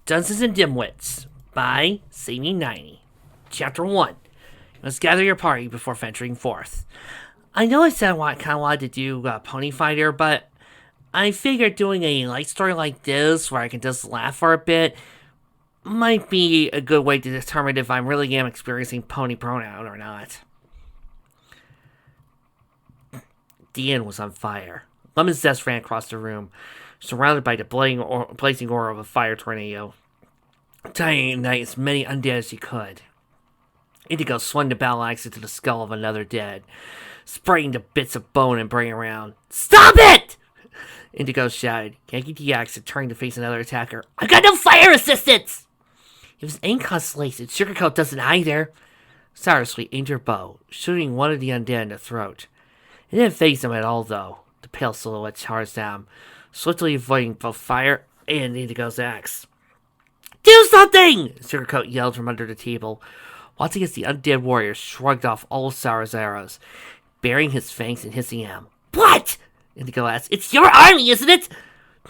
Dungeons and Dimwits by Sadie90. Chapter 1. You must gather your party before venturing forth. I know I said I kind of wanted to do Pony Fighter, but I figured doing a light story like this, where I can just laugh for a bit, might be a good way to determine if I really am experiencing pony pronoun or not. The inn was on fire. Lemon's desk ran across the room, surrounded by the blazing aura of a fire tornado, trying to ignite as many undead as he could. Indigo swung the battle axe into the skull of another dead, spraying the bits of bone and brain around. "Stop it!" Indigo shouted, yanking the axe and turning to face another attacker. "I've got no fire assistance!" If his aim constellation, Sugarcoat doesn't either. Seriously aimed her bow, shooting one of the undead in the throat. It didn't faze him at all, though. The pale silhouette charged down, swiftly avoiding both fire and Indigo's axe. "Do something!" Sugarcoat yelled from under the table, watching as the undead warrior shrugged off all of Sour's arrows, baring his fangs and hissing at him. "What?" Indigo asked. "It's your army, isn't it?"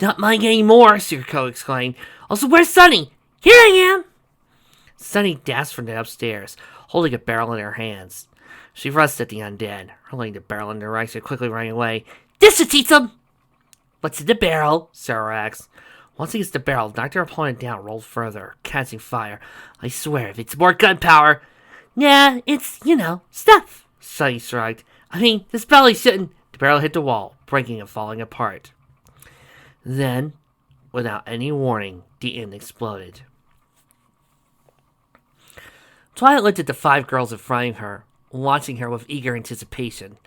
"Not mine anymore," Sugarcoat exclaimed. "Also, where's Sunny?" "Here I am!" Sunny dashed from the upstairs, holding a barrel in her hands. She rushed at the undead, hurling the barrel in their ranks and quickly running away. "This should teach them!" "What's in the barrel?" Sarah asked. Once against the barrel, knocked her opponent down, rolled further, catching fire. "I swear, if it's more gunpowder..." "Nah, it's, stuff," Sunny shrugged. "I mean, this belly shouldn't..." The barrel hit the wall, breaking and falling apart. Then, without any warning, the inn exploded. Twilight looked at the 5 girls in front of her, watching her with eager anticipation.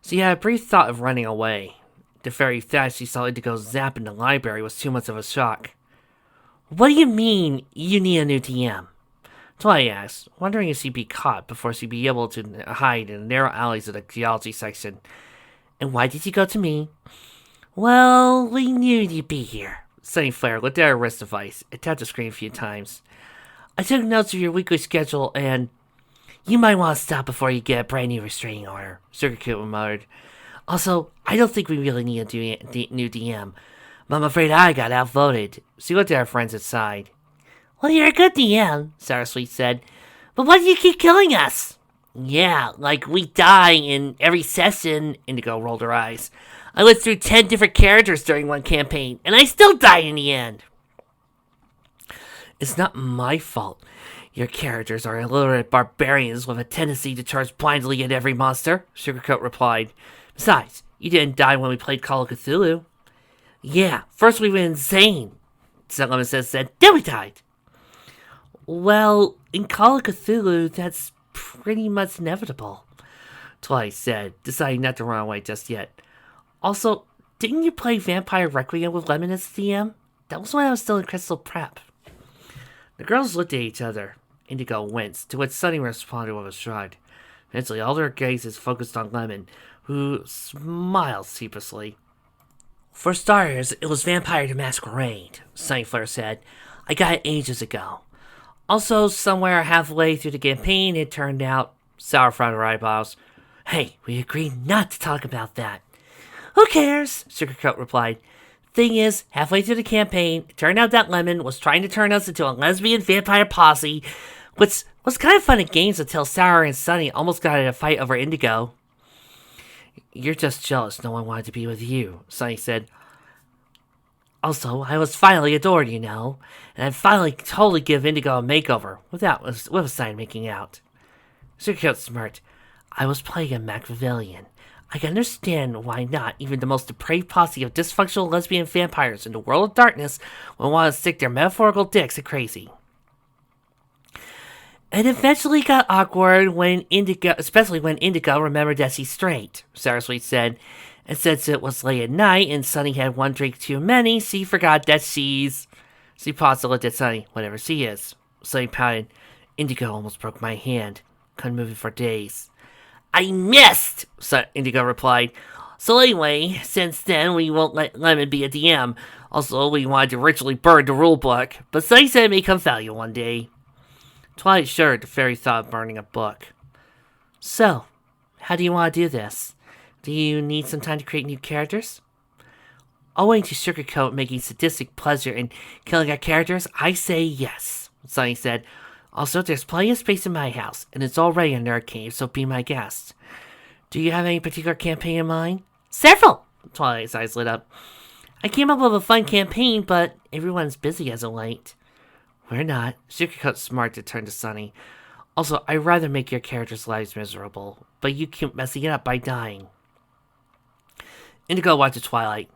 She had a brief thought of running away. The very fact she saw Indigo zap in the library was too much of a shock. "What do you mean, you need a new DM?" Twilight asked, wondering if she'd be caught before she'd be able to hide in the narrow alleys of the geology section. "And why did you go to me?" "Well, we knew you'd be here." Sunny Flare looked at her wrist device and tapped the screen a few times. "I took notes of your weekly schedule and..." "You might want to stop before you get a brand new restraining order," Sugarcoat muttered. "Also, I don't think we really need a new DM, but I'm afraid I got outvoted." She looked at her friends inside. "Well, you're a good DM," Sarasweet said, "but why do you keep killing us?" "Yeah, like we die in every session," Indigo rolled her eyes. "I lived through 10 different characters during one campaign, and I still died in the end." "It's not my fault. Your characters are illiterate barbarians with a tendency to charge blindly at every monster," Sugarcoat replied. "Besides, you didn't die when we played Call of Cthulhu." "Yeah, first we went insane," Lemon said, "then we died." "Well, in Call of Cthulhu, that's pretty much inevitable," Twilight said, deciding not to run away just yet. "Also, didn't you play Vampire Requiem with Lemon as DM? That was when I was still in Crystal Prep." The girls looked at each other. Indigo winced, to which Sunny responded with a shrug. Eventually, all their gazes focused on Lemon, who smiled sheepishly. "For starters, it was Vampire the Masquerade," Sunnyflare said. "I got it ages ago. Also, somewhere halfway through the campaign, it turned out..." Sour frowned her eyeballs. "Hey, we agreed not to talk about that." "Who cares?" Sugarcoat replied. "Thing is, halfway through the campaign, it turned out that Lemon was trying to turn us into a lesbian vampire posse, which was kind of fun at games until Sour and Sunny almost got in a fight over Indigo." "You're just jealous no one wanted to be with you," Sunny said. "Also, I was finally adored, and I'd finally totally give Indigo a makeover, with a sign making out." Sugarcoat smirked. "I was playing a Machiavellian. I can understand why not even the most depraved posse of dysfunctional lesbian vampires in the world of darkness would want to stick their metaphorical dicks at crazy." "It eventually got awkward especially when Indigo remembered that she's straight," Sarasweet said. "And since it was late at night and Sunny had one drink too many, she forgot that she's..." She paused and looked at Sunny. "Whatever she is." Sunny pouted. "Indigo almost broke my hand. Couldn't move it for days." "I missed," Indigo replied. "So anyway, since then, we won't let Lemon be a DM. Also, we wanted to ritually burn the rulebook, but Sunny said it may come value one day." Twilight shuddered the very thought of burning a book. "So, how do you want to do this? Do you need some time to create new characters?" Owing to Sugarcoat making sadistic pleasure in killing our characters, I say yes, Sunny said. Also, there's plenty of space in my house, and it's already a nerd cave, so be my guest. Do you have any particular campaign in mind? Several! Twilight's eyes lit up. I came up with a fun campaign, but everyone's busy as of late. We're not. Sugarcoat's smart to turn to Sunny. Also, I'd rather make your characters' lives miserable, but you keep messing it up by dying. Indigo watched Twilight.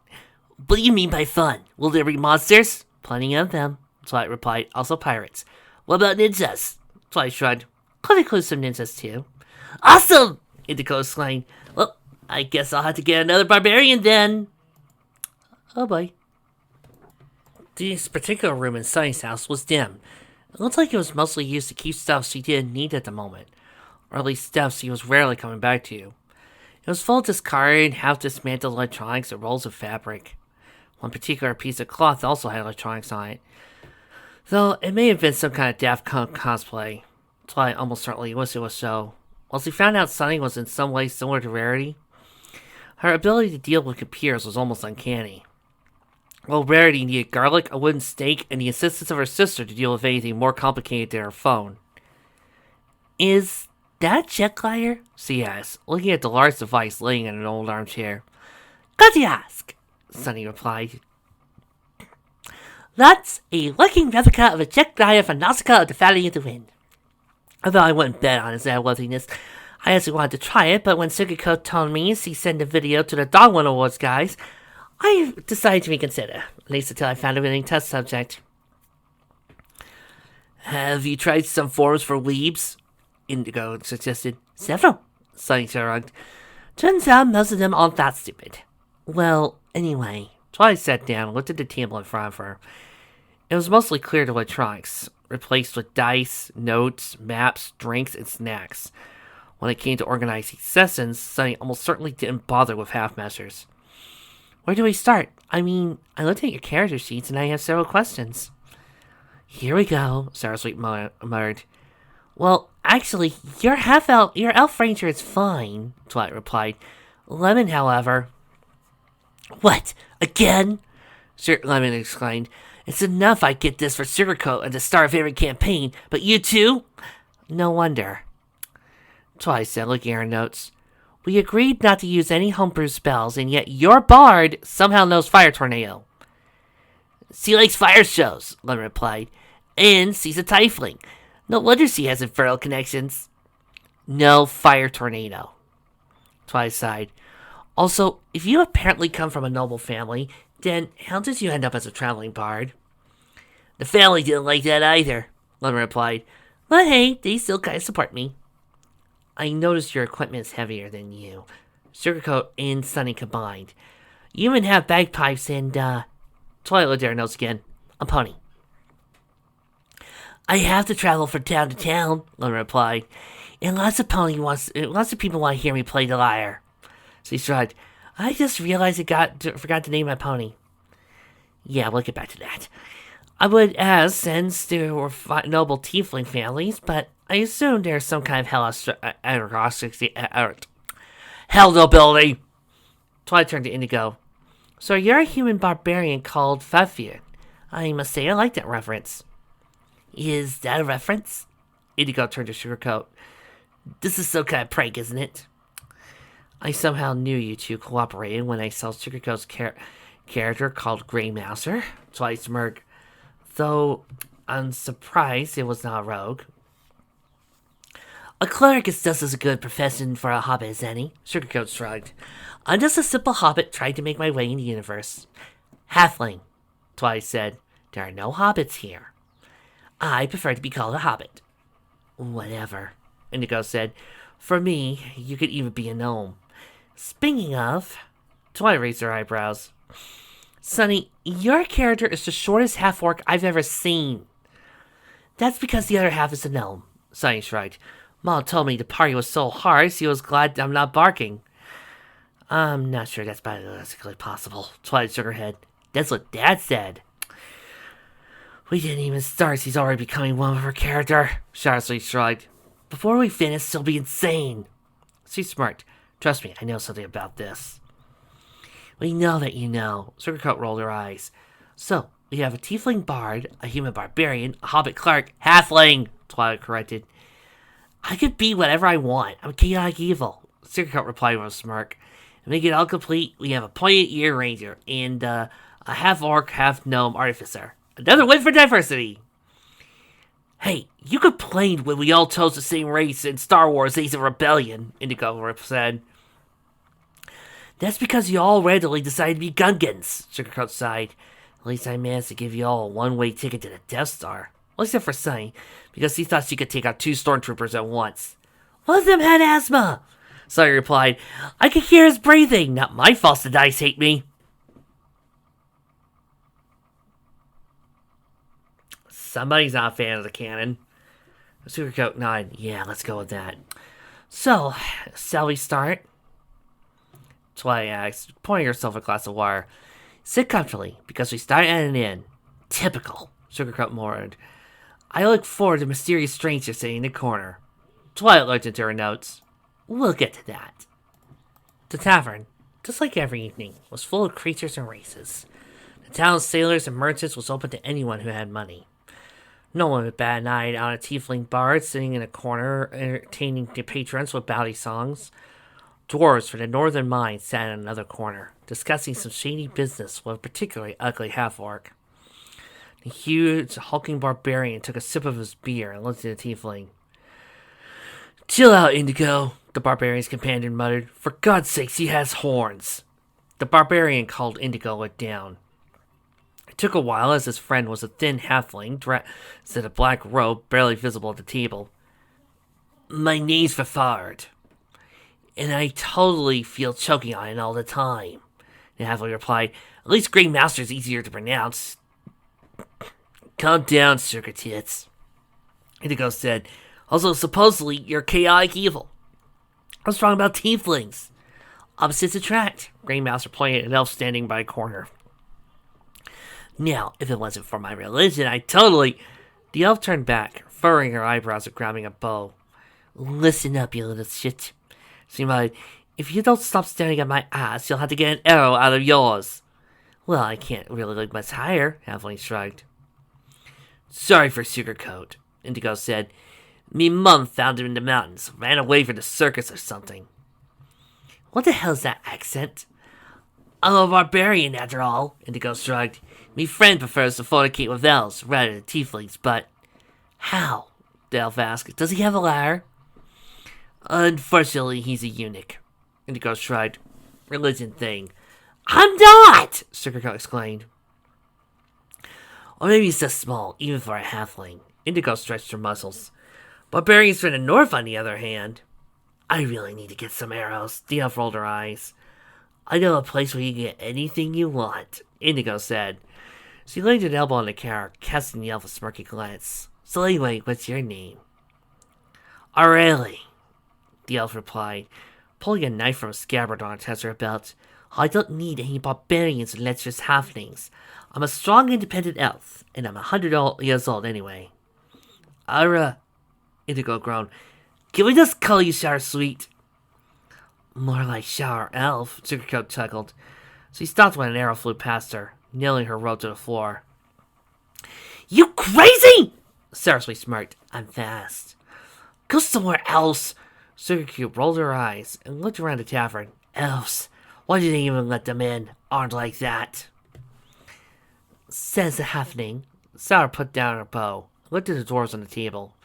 What do you mean by fun? Will there be monsters? Plenty of them, Twilight replied. Also pirates. What about ninjas? Twilight shrugged. Could include some ninjas too. Awesome! Indigo exclaimed. Well, I guess I'll have to get another barbarian then. Oh boy. This particular room in Sunny's house was dim. It looked like it was mostly used to keep stuff she didn't need at the moment, or at least stuff she was rarely coming back to. It was full of discarded, half-dismantled electronics and rolls of fabric. One particular piece of cloth also had electronics on it, though it may have been some kind of Daft Punk cosplay. Twilight almost certainly wished it was so. Once he found out Sunny was in some way similar to Rarity, her ability to deal with computers was almost uncanny. While Rarity needed garlic, a wooden stake, and the assistance of her sister to deal with anything more complicated than her phone. Is that a jet glider? She asked, looking at the large device laying in an old armchair. Glad you ask, Sunny replied. That's a working replica of a jet glider from Nausicaa of the Valley of the Wind. Although I wouldn't bet on its airworthiness, I actually wanted to try it, but when Sugarcoat told me she sent a video to the Dogwood Awards guys, I decided to reconsider, at least until I found a willing test subject. Have you tried some forums for weebs? Indigo suggested. Several, Sunny shrugged. Turns out most of them aren't that stupid. Well, anyway, Twilight sat down and looked at the table in front of her. It was mostly cleared electronics, replaced with dice, notes, maps, drinks, and snacks. When it came to organizing sessions, Sunny almost certainly didn't bother with half measures. Where do we start? I mean, I looked at your character sheets and I have several questions. Here we go, Sarasweet muttered. Well, actually, your elf ranger is fine, Twilight replied. Lemon, however... What? Again? Sir Lemon exclaimed. It's enough I get this for Sugarcoat at the start of every campaign, but you too? No wonder. Twilight said, looking at her notes. We agreed not to use any homebrew spells, and yet your bard somehow knows Fire Tornado. She likes fire shows, Lemon replied, and she's a tiefling. No wonder she has infernal connections. No Fire Tornado. Twilight sighed. Also, if you apparently come from a noble family, then how did you end up as a traveling bard? The family didn't like that either, Lemon replied. But hey, they still kind of support me. I noticed your equipment is heavier than you. Sugarcoat and Sunny combined. You even have bagpipes and, Twilight looked at her notes again. A pony. I have to travel from town to town, Lemon replied. And lots of people want to hear me play the lyre. She shrugged. I just realized forgot to name my pony. Yeah, we'll get back to that. I would ask since there were noble tiefling families, but I assume there's some kind of hell nobility. Twilight turned to Indigo. So you're a human barbarian called Fafir. I must say I like that reference. Is that a reference? Indigo turned to Sugarcoat. This is some kind of prank, isn't it? I somehow knew you two cooperated when I saw Sugarcoat's character called Grey Mouser. Twilight smirked. Though I'm surprised it was not a rogue. A cleric is just as good profession for a hobbit as any, Sugarcoat shrugged. I'm just a simple hobbit trying to make my way in the universe. Halfling, Twilight said. There are no hobbits here. I prefer to be called a hobbit. Whatever, Indigo said. For me, you could even be a gnome. Speaking of... Twilight raised her eyebrows. Sunny, your character is the shortest half-orc I've ever seen. That's because the other half is a gnome, Sunny shrugged. Mom told me the party was so hard, she was glad I'm not barking. I'm not sure that's biologically possible, Twilight shook her head. That's what Dad said. We didn't even start, she's already becoming one of her character, Shadowbolts shrugged. Before we finish, she'll be insane. She smirked. Trust me, I know something about this. We know that you know. Sugarcoat rolled her eyes. So, we have a tiefling bard, a human barbarian, a hobbit cleric, halfling, Twilight corrected. I could be whatever I want. I'm chaotic evil, Sugarcoat replied with a smirk. To make it all complete, we have a pointed ear ranger and a half-orc, half-gnome artificer. Another win for diversity! Hey, you complained when we all chose the same race in Star Wars Age of Rebellion, Indigo said. That's because you all randomly decided to be Gungans, Sugarcoat sighed. At least I managed to give you all a one-way ticket to the Death Star. Well, except for Sunny, because he thought she could take out 2 stormtroopers at once. One of them had asthma, Sunny replied. I could hear his breathing. Not my fault the dice hate me. Somebody's not a fan of the canon. Sugarcoat nodded. Yeah, let's go with that. So, shall we start? Twilight asked, pouring herself a glass of water. Sit comfortably, because we start at an inn. Typical, Sugarcoat mourned. I look forward to mysterious stranger sitting in the corner. Twilight looked into her notes. We'll get to that. The tavern, just like every evening, was full of creatures and races. The town's sailors and merchants was open to anyone who had money. No one would bat an eye on a tiefling bard sitting in a corner, entertaining the patrons with bawdy songs. Dwarves from the northern mines sat in another corner, discussing some shady business with a particularly ugly half-orc. The huge, hulking barbarian took a sip of his beer and looked at the tiefling. Chill out, Indigo, the barbarian's companion muttered. For God's sakes, he has horns. The barbarian called Indigo looked down. It took a while, as his friend was a thin halfling dressed in a black robe barely visible at the table. My name's Fafard, and I totally feel choking on it all the time, the halfling replied. At least Grey Master's easier to pronounce. Calm down, sugar tits, Indigo said. Also, supposedly, you're chaotic evil. What's wrong about tieflings? Opposites attract, Grey Master pointed at an elf standing by a corner. Now, if it wasn't for my religion, I'd totally... The elf turned back, furrowing her eyebrows and grabbing a bow. Listen up, you little shit, she muttered. If you don't stop staring at my ass, you'll have to get an arrow out of yours. Well, I can't really look much higher, Halfling shrugged. Sorry for Sugarcoat, Indigo said. Me mum found him in the mountains, ran away for the circus or something. What the hell's that accent? I'm a barbarian, after all, Indigo shrugged. Me friend prefers to fornicate with elves rather than tieflings, but... How? The elf asked. Does he have a ladder? Unfortunately, he's a eunuch, Indigo shrugged. Religion thing. I'm not! Sugarcoat exclaimed. Or maybe he's just small, even for a halfling. Indigo stretched her muscles. Barbarians from the north, on the other hand. I really need to get some arrows. The elf rolled her eyes. I know a place where you can get anything you want, Indigo said. She laid an elbow on the counter, casting the elf a smirky glance. So anyway, what's your name? Aurelie, the elf replied, pulling a knife from a scabbard on her tester belt. I don't need any barbarians and lecherous halflings. I'm a strong, independent elf, and I'm 100 years old anyway. Indigo groaned. Can we just call you Shower Sweet? More like Shower Elf, Sugarcoat chuckled. She stopped when an arrow flew past her, nailing her robe to the floor. You crazy! Shower Sweet smirked. I'm fast. Go somewhere else. Sugarcoat rolled her eyes and looked around the tavern. Elves. Why did they even let them in? Armed like that. Says the halfling. Sour put down her bow and looked at the dwarves on the table.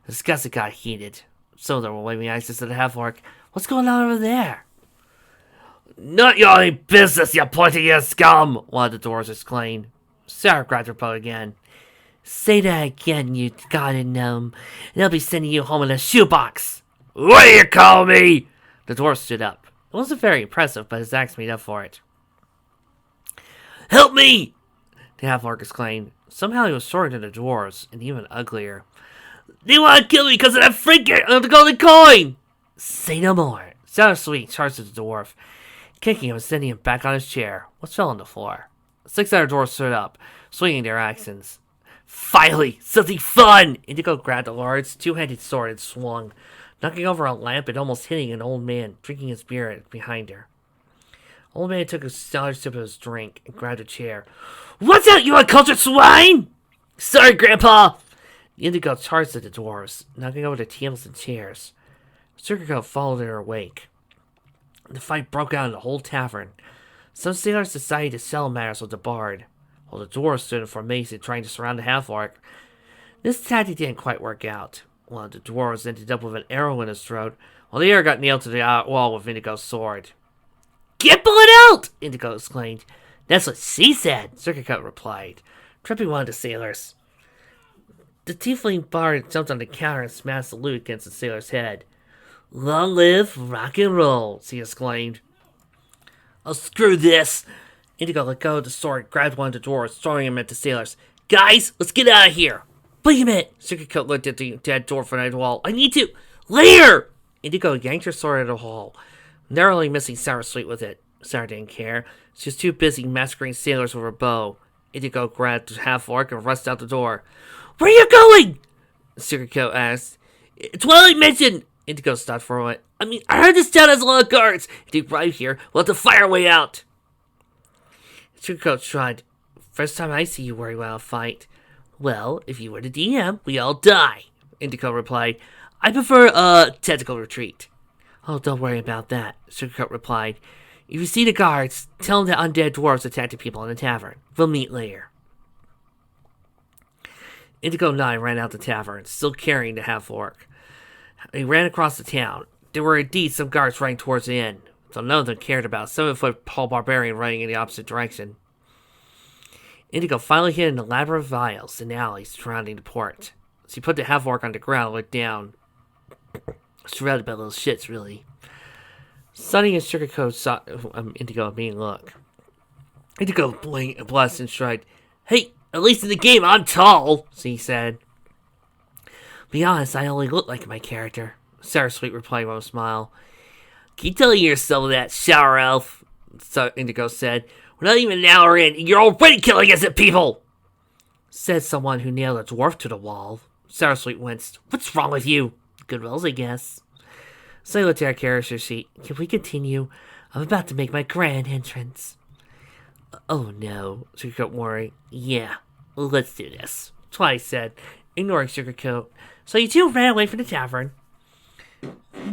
The discussion got heated. Some of them were waving axes at the half-orc. What's going on over there? Not your business, you pointy-eared scum! One of the dwarves exclaimed. Sarah grabbed her bow again. Say that again, you goddamn gnome, and I'll be sending you home in a shoebox! What do you call me? The dwarf stood up. It wasn't very impressive, but his axe made up for it. Help me! The half-orc exclaimed. Somehow he was shorter than the dwarves, and even uglier. They want to kill me because of that trinket of the golden coin! Say no more. Sour Sweet charged at the dwarf, kicking him and sending him back on his chair, which fell on the floor. 6 other dwarves stood up, swinging their axes. Finally, something fun! Indigo grabbed a large, two-handed sword and swung, knocking over a lamp and almost hitting an old man drinking his beer behind her. Old man took a solid sip of his drink and grabbed a chair. What's that, you uncultured swine? Sorry, Grandpa. The Indigo charged at the dwarves, knocking over the tables and chairs. Sugarcoat followed in her wake. The fight broke out in the whole tavern. Some sailors decided to settle matters with the bard, while the dwarves stood in formation trying to surround the half-orc. This tactic didn't quite work out. One of the dwarves ended up with an arrow in his throat, while the other got nailed to the wall with Indigo's sword. Get blood out! Indigo exclaimed. That's what she said, Sugarcoat replied, tripping one of the sailors. The tiefling bard jumped on the counter and smashed the lute against the sailor's head. Long live rock and roll, she exclaimed. Oh, screw this! Indigo let go of the sword, grabbed one of the dwarves, throwing him at the sailors. Guys, let's get out of here! Wait a minute! Sugarcoat looked at the dead dwarf on the wall. I need to... Later! Indigo yanked her sword out of the hole, narrowly missing Sour Sweet with it. Sour didn't care. She was too busy massacring sailors with her bow. Indigo grabbed the half-orc and rushed out the door. Where are you going? Sugarcoat asked. Twilight mentioned... Indigo stopped for a moment. I heard this town has a lot of guards. If they arrive here, we'll have to fire our way out. Sugarcoat shrugged. First time I see you worry about a fight. Well, if you were the DM, we all die, Indigo replied. I prefer a tactical retreat. Oh, don't worry about that, Sugarcoat replied. If you see the guards, tell them that undead dwarves attacked the people in the tavern. We'll meet later. Indigo and I ran out the tavern, still carrying the half-orc. They ran across the town. There were indeed some guards running towards the inn, though none of them cared about a 7-foot tall barbarian running in the opposite direction. Indigo finally hid in the labyrinth of aisles and alleys surrounding the port. She put the half-orc on the ground and looked down. Surrounded by little shits, really. Sunny and Sugarcoat saw Indigo a mean look. Indigo blinked and shrugged. Hey, at least in the game I'm tall, she said. Be honest, I only look like my character, Sour Sweet replied with a smile. Keep telling yourself that, shower elf, Indigo said. We're not even an hour in, and you're already killing innocent people! Said someone who nailed a dwarf to the wall. Sour Sweet winced. What's wrong with you? Good rolls, I guess. So I looked at our character sheet. Can we continue? I'm about to make my grand entrance. Oh no, Sugarcoat worried. Yeah, let's do this, Twilight said, ignoring Sugarcoat. So you two ran away from the tavern.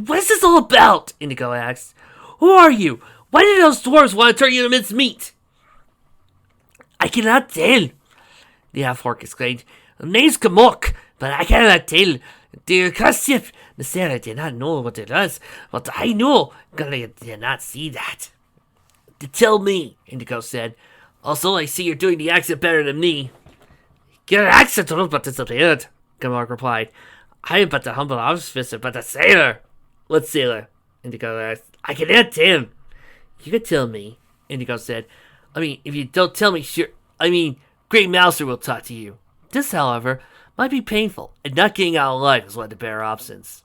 What is this all about? Indigo asked. Who are you? Why did those dwarves want to turn you into minced meat? I cannot tell, the half-orc exclaimed. The name's Kamok, but I cannot tell. The Kasip, the sailor did not know what it was, but I know. I did not see that. Tell me, Indigo said. Also, I see you're doing the accent better than me. Your accent will but disappeared, Kamok replied. I am but a humble officer, but a sailor. What sailor? Indigo asked. I cannot tell. You can tell me, Indigo said. If you don't tell me, sure. Great Mouser will talk to you. This, however, might be painful, and not getting out alive is one of the better options.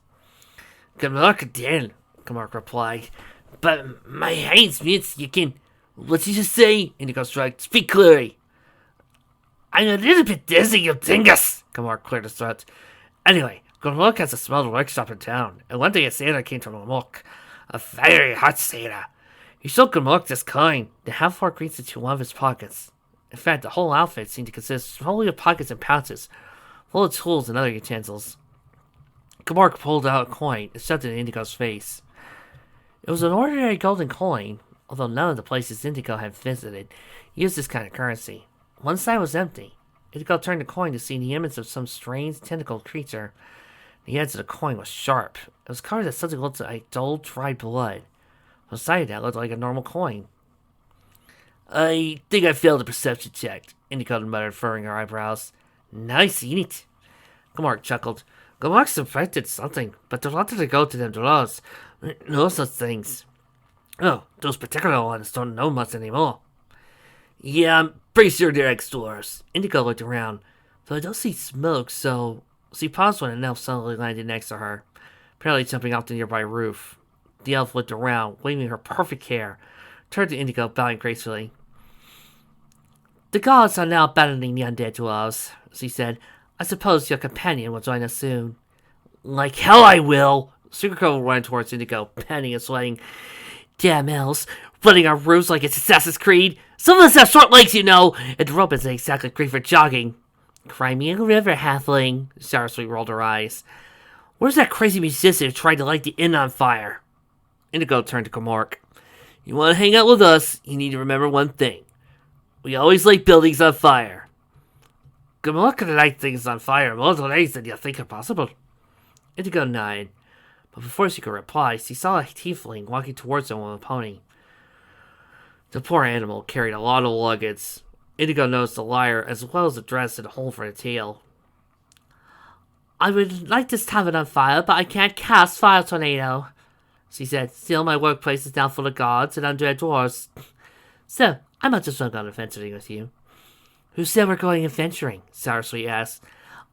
Kamok again, Kamok replied. But my hands means you can... What did you say? Indigo shrugged. Speak clearly. I'm a little bit dizzy, you dingus, Kamok cleared his throat. Anyway, Kamok has a small workshop in town, and one day a sailor came from Kamok. A very hot sailor. He showed Kamok this coin. The half-orc reached into one of his pockets. In fact, the whole outfit seemed to consist solely of pockets and pouches, full of tools and other utensils. Kamok pulled out a coin and shoved it in Indigo's face. It was an ordinary golden coin, although none of the places Indigo had visited used this kind of currency. One side was empty. Indigo turned the coin to see the image of some strange tentacled creature. The edge of the coin was sharp. It was covered in something that looked like dull, dried blood. Beside that looked like a normal coin. I think I failed the perception check, Indigo muttered, furrowing her eyebrows. Now I seen it. Kamok chuckled. Kamok suspected something, but don't wanted to go to them draws. No such things. Oh, those particular ones don't know much anymore. Yeah, I'm pretty sure they're explorers. Indigo looked around, though I don't see smoke, so... She paused when an elf suddenly landed next to her, apparently jumping off the nearby roof. The elf looked around, waving her perfect hair, turned to Indigo, bowing gracefully. The gods are now abandoning the undead dwarves, she said. I suppose your companion will join us soon. Like hell I will! Sugarcoat ran towards Indigo, panting and sweating. Damn elves, running on roofs like it's Assassin's Creed. Some of us have short legs, you know, and the rope isn't exactly great for jogging. Cry me a river, halfling. Saraswee rolled her eyes. Where's that crazy musician who tried to light the inn on fire? Indigo turned to Kamork. You want to hang out with us, you need to remember one thing. We always light buildings on fire. Kamork can light things on fire more ways than you think are possible. Indigo nodded, but before she could reply, she saw a tiefling walking towards them on a pony. The poor animal carried a lot of luggage. Indigo noticed the lyre as well as the dress and a hole for the tail. I would like this tavern on fire, but I can't cast fire tornado, she said. Still, my workplace is now full of guards and undead dwarves. So, I might just want to go adventuring with you. Who said we're going adventuring? Saraswee asked.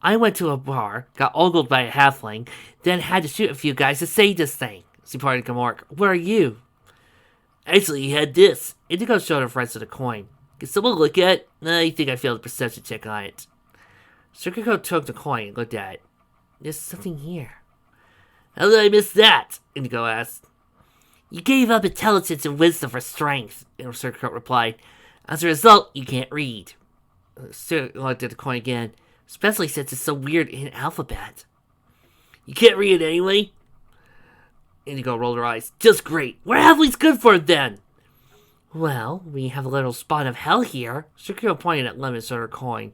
I went to a bar, got ogled by a halfling, then had to shoot a few guys to save this thing. She pointed to Kamork. Where are you? Actually, he had this. Indigo showed her friends to the coin. Can someone look at it? I think I failed a perception check on it. Sugarcoat took the coin and looked at it. There's something here. How did I miss that? Indigo asked. You gave up intelligence and wisdom for strength, Sugarcoat replied. As a result, you can't read. Sugarcoat looked at the coin again, especially since it's so weird in alphabet. You can't read it anyway? Indigo rolled her eyes. Just great. What are halflings good for then? Well, we have a little spot of hell here. Sugarcoat pointed at Lemon and her coin.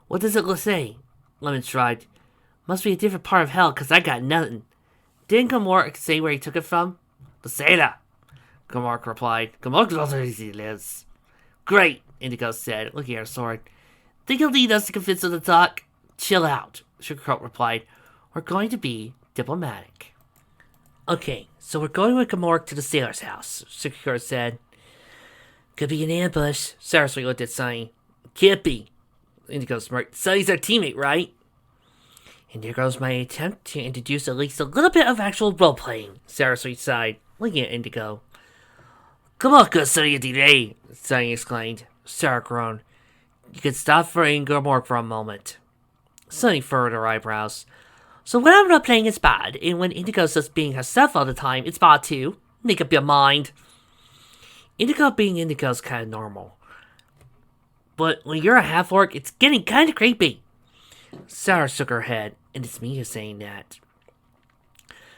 What does it say? Lemon shrugged. Must be a different part of hell, because I got nothing. Didn't Kamork say where he took it from? The Seda, Kamork replied. Kamork knows where he lives. Great, Indigo said, looking at her sword. Think you'll need us to convince him to talk? Chill out, Sugarcoat replied. We're going to be diplomatic. Okay, so we're going with Kamork to the sailor's house, Sugarcoat said. Could be an ambush. Saraswee looked at Sunny. Can't be. Indigo smirked. Sunny's our teammate, right? And there goes my attempt to introduce at least a little bit of actual role-playing, Saraswee sighed, looking at Indigo. Come on, good Sunny today, Sunny exclaimed. Sarah groaned. You could stop for Kamork for a moment. Sunny furrowed her eyebrows. So when I'm not playing, it's bad, and when Indigo's just being herself all the time, it's bad too. Make up your mind. Indigo being Indigo's kind of normal. But when you're a half-orc, it's getting kind of creepy. Sarah shook her head, and it's me who's saying that.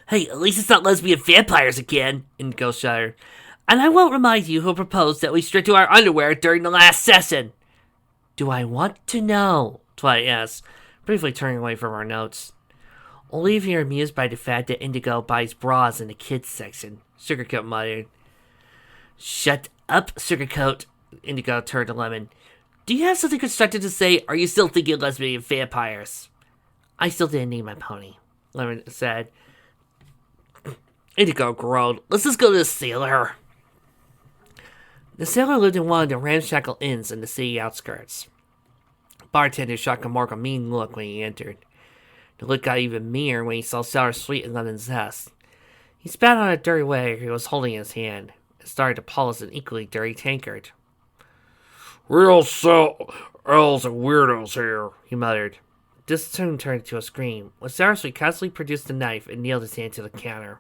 Hey, at least it's not lesbian vampires again, Indigo shuddered. And I won't remind you who proposed that we strip to our underwear during the last session. Do I want to know? Twilight asked, briefly turning away from our notes. Only if you're amused by the fact that Indigo buys bras in the kids section, Sugarcoat muttered. Shut up, Sugarcoat, Indigo turned to Lemon. Do you have something constructive to say, or are you still thinking lesbian vampires? I still didn't name my pony, Lemon said. Indigo groaned. Let's just go to the sailor. The sailor lived in one of the ramshackle inns in the city outskirts. Bartender shot Kamork a mean look when he entered. The look got even meaner when he saw sour sweet and lemon zest. He spat on a dirty waiter he was holding in his hand and started to polish an equally dirty tankard. Real elves and weirdos here, he muttered. This soon turned into a scream, when Saraswee casually produced a knife and nailed his hand to the counter.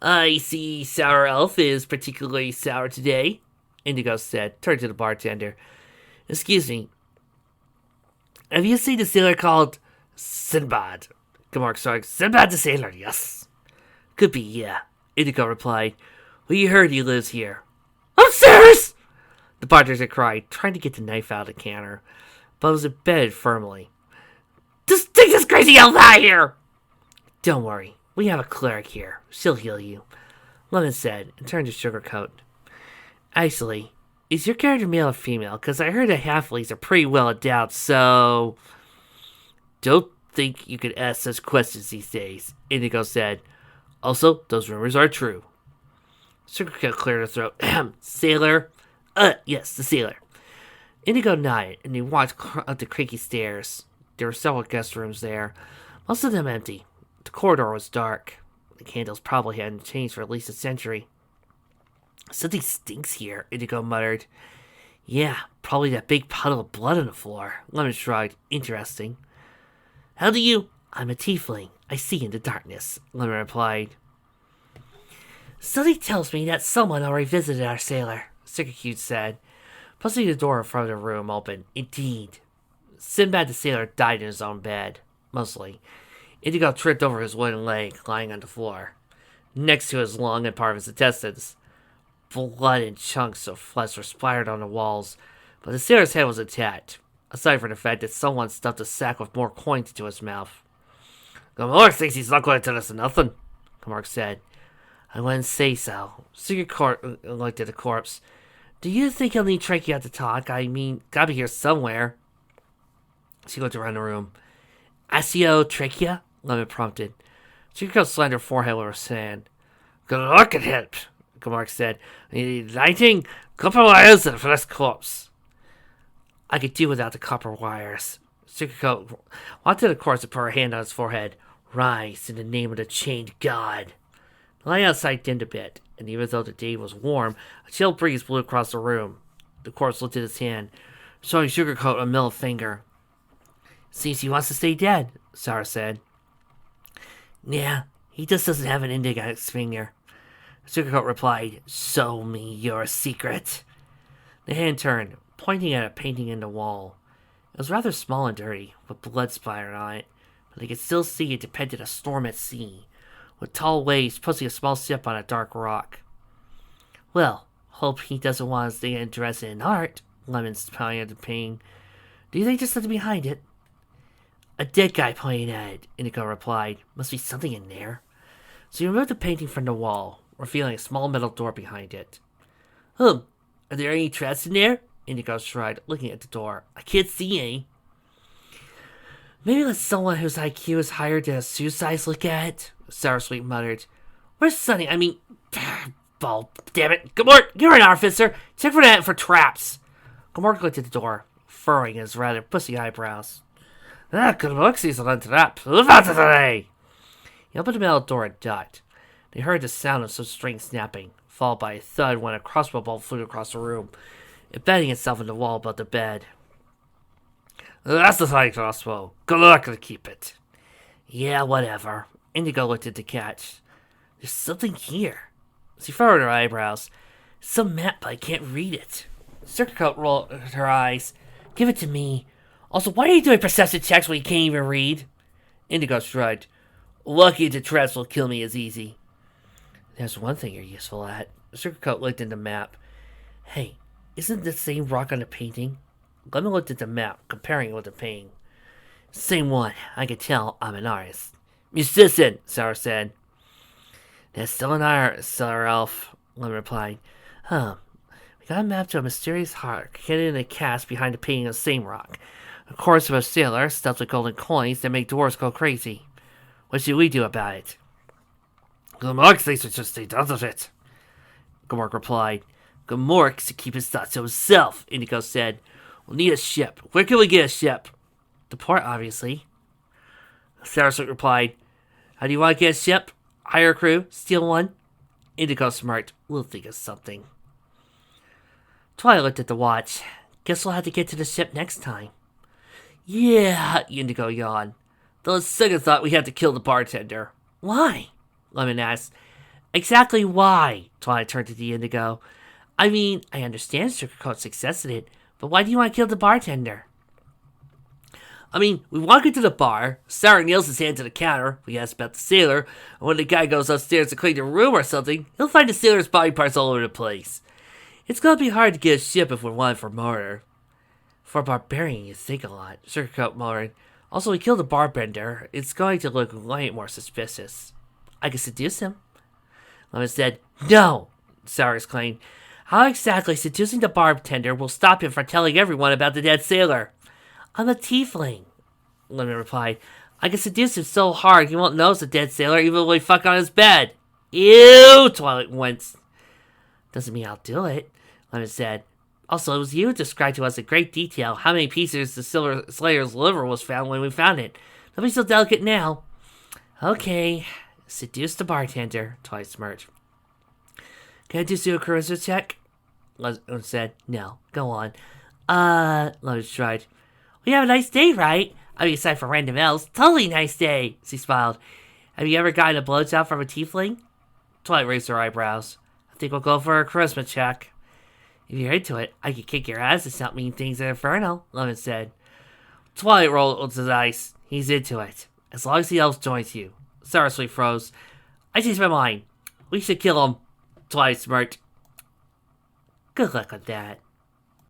I see Sour Elf is particularly sour today, Indigo said, turning to the bartender. Excuse me. Have you seen a sailor called Sinbad? Kamork started. Sinbad the sailor, yes. Could be, yeah, Indigo replied. Well, you heard he lives here. Upstairs! The bartender cried, trying to get the knife out of the counter, but was embedded firmly. Just take this crazy elf out of here! Don't worry, we have a cleric here. She'll heal you, Lemon said, and turned to Sugarcoat. Actually, is your character male or female? Because I heard that halflings are pretty well endowed, so... Don't think you could ask such questions these days, Indigo said. Also, those rumors are true. Sugarcoat cleared her throat. Sailor? Yes, the sailor. Indigo nodded, and he walked up the creaky stairs. There were several guest rooms there, most of them empty. The corridor was dark. The candles probably hadn't changed for at least a century. Something stinks here, Indigo muttered. Yeah, probably that big puddle of blood on the floor. Lemon shrugged. Interesting. How do you... I'm a tiefling. I see in the darkness, Lemon replied. Something tells me that someone already visited our sailor, Sugarcute said, pushing the door in front of the room open. Indeed. Sinbad the sailor died in his own bed, mostly. Indigo tripped over his wooden leg, lying on the floor, next to his lung and part of his intestines. Blood and chunks of flesh were splattered on the walls, but the sailor's head was intact, aside from the fact that someone stuffed a sack with more coins into his mouth. Gamork thinks he's not going to tell us nothing, Gamork said. I wouldn't say so. Sugarcoat looked at the corpse. Do you think he'll need Trachea to talk? I mean, gotta be here somewhere. She looked around the room. Asio Trachea? Lemon prompted. Sugarcoat slammed her forehead with her hand. Good luck at him, Gamork said. Lighting copper wires for this corpse. I could do without the copper wires. Sugarcoat wanted the corpse to put her hand on his forehead. Rise in the name of the chained god. The light outside dimmed a bit, and even though the day was warm, a chill breeze blew across the room. The corpse looked at his hand, showing Sugarcoat a middle finger. Seems he wants to stay dead, Sarah said. Yeah, he just doesn't have an index on his finger. Sugarcoat replied, Show me your secret. The hand turned, pointing at a painting in the wall. It was rather small and dirty, with blood splattered on it, but they could still see it depicted a storm at sea, with tall waves pushing a small ship on a dark rock. Well, hope he doesn't want us to get interested in art, Lemon's pointing at the painting. Do you think there's something behind it? A dead guy pointing at it, Indigo replied. Must be something in there. So he removed the painting from the wall, revealing a small metal door behind it. Are there any traps in there? Indigo shrugged, looking at the door. I can't see any. Maybe let someone whose IQ is higher than a suicide look at it, Sour-Sweet muttered. Where's Sunny? I mean, ball, damn it. Gamork, you're an officer. Check for that for traps. Gamork looked at the door, furrowing his rather pussy eyebrows. Gamork sees a trap. Move out of the way. He opened the metal door and ducked. They heard the sound of some string snapping, followed by a thud when a crossbow bolt flew across the room, embedding itself in the wall above the bed. That's the fine crossbow. Good luck to keep it. Yeah, whatever. Indigo looked at the catch. There's something here. She furrowed her eyebrows. Some map, but I can't read it. Sugarcoat rolled her eyes. Give it to me. Also, why are you doing perception checks when you can't even read? Indigo shrugged. Lucky the traps will kill me as easy. There's one thing you're useful at. Sugarcoat looked at the map. Hey, isn't the same rock on the painting? Lemon looked at the map, comparing it with the painting. Same one. I can tell I'm an artist. Musician, Sour said. That's still an art, Sour Elf, Lemon replied. We got a map to a mysterious heart hidden in a cast behind the painting of the same rock. A chorus of a sailor stuffed with golden coins that make dwarves go crazy. What should we do about it? Gamork thinks we should stay out of it, Gamork replied. Gamork should keep his thoughts to himself, Indigo said. We'll need a ship. Where can we get a ship? The port, obviously. Saraswat replied. How do you want to get a ship? Hire a crew? Steal one? Indigo smirked. We'll think of something. Twilight looked at the watch. Guess we'll have to get to the ship next time. Yeah, Indigo yawned. Though a second thought we had to kill the bartender. Why? Lemon asked. Exactly why? Twilight turned to the Indigo. I mean, I understand Sugarcoat's success in it, but why do you want to kill the bartender? I mean, we walk into the bar, Sarah nails his hand to the counter, we ask about the sailor, and when the guy goes upstairs to clean the room or something, he'll find the sailor's body parts all over the place. It's gonna be hard to get a ship if we're wanted for murder. For a barbarian, you think a lot, Sugarcoat muttered. Also, we killed a barbender. It's going to look way more suspicious. I can seduce him. Lemon said, No! Sour exclaimed. How exactly seducing the bartender will stop him from telling everyone about the dead sailor? I'm a tiefling, Lemon replied. I can seduce him so hard he won't notice the dead sailor even when we fuck on his bed. Ew! Twilight winced. Doesn't mean I'll do it, Lemon said. Also, it was you who described to us in great detail how many pieces the Silver Slayer's liver was found when we found it. Don't be so delicate now. Okay, seduce the bartender, Twilight smirked. Can I just do a charisma check? Lemon said. No, go on. Lemon shrugged. We have a nice day, right? I mean, aside from random elves, totally nice day, she smiled. Have you ever gotten a blowjob from a tiefling? Twilight raised her eyebrows. I think we'll go for a charisma check. If you're into it, I could kick your ass and stop mean things at Inferno, Lemon said. Twilight rolled his eyes. He's into it. As long as the elf joins you. Saraswee froze. I changed my mind. We should kill him. Twilight smirked. Good luck on that.